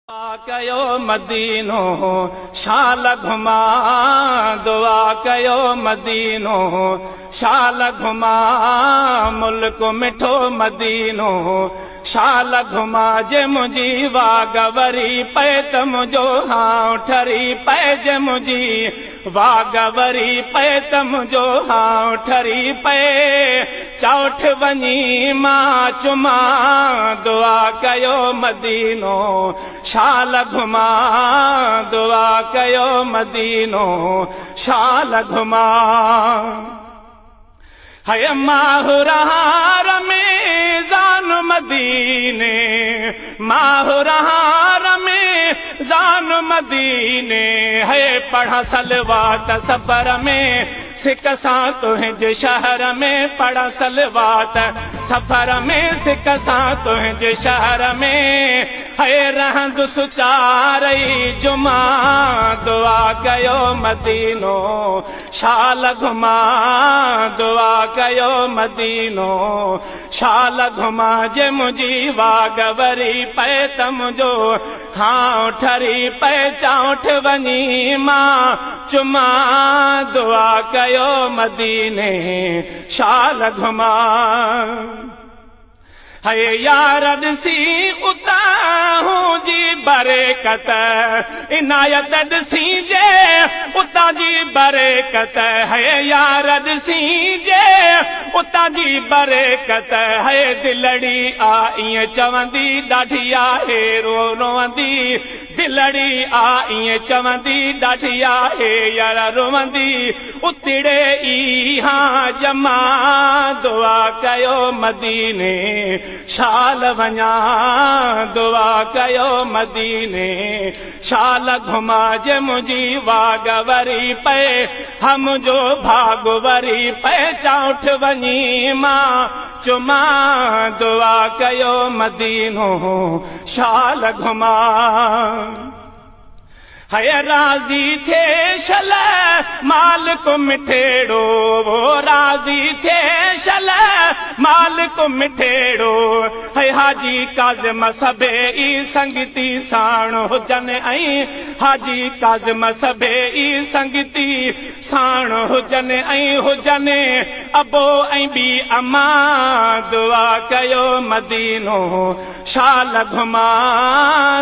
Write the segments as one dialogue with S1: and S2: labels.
S1: दुआ कयो मदीनो शाल घुमा दुआ कयो मदीनो शाल घुमा मुल्क मिठो मदीनो शाल घुमा जे मुंहिंजी वागवरी पै त मुंहिंजो हां ठरी पै जे मुंहिंजी वागवरी पै त मुंहिंजो हां ठरी पै चौठ वञी मां चुमा दुआ कयो मदीनो शाल घुमा दुआ कयो मदीनो शाल घुमा है माहुरहार में जान मदीने माहुरहार में जान मदीने है पढ़ा सलवात सफर में सिक सां तुंहिंजे शहर में पढ़ा सलवात सफर में सिक सां तुंहिंजे शहर में है रहंद सुचारई जुमा दुआ कयो मदीनो शाल घुमा दुआ कयो मदीनो शाल घुमा जे मुंहिंजी वागवरी पै त मुंहिंजो हां ठरी पै चौठ वञी मां चुमा दुआ कयो मदीने शाल घुमा है यार ॾिसी उता हूं जी बरकत इनायत ॾिसी जे उता जी बरकत है यार ॾिसी जे उता जी बरकत है दिलड़ी आ ईअं चवंदी ॾाढी आहे रो रोवंदी दिलड़ी आ ईअं चवंदी ॾाढी आहे यार रोवंदी उतिड़े ई हां जमा दुआ कयो मदीने शाल वञा दुआ कयो मदीने शाल घुमा जे मुंहिंजी वागवरी पै हम जो भाग वरी पै चौठ वञी मां चुमा दुआ कयो मदीनो शाल घुमा है राज़ी थे शल माल को मिठेड़ो वो राज़ी थे शल माल को मिठेड़ो है हाजी काज़िम सबे ई संगती साण हुजन ऐं हाजी काज़िम सबे ई संगती साण हुजन ऐं हुजन अबो ऐं बी अमा दुआ कयो मदीनो शाल घुमा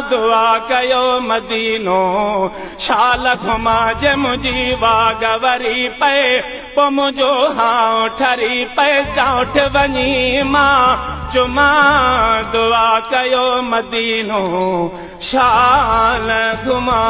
S1: दुआ कयो मदीनो शाल घुमा जे मुंहिंजी वागवरी पै पो मुंहिंजो हां ठरी पै चौठ वञी मां चुमा दुआ कयो मदीनो शाल घुमा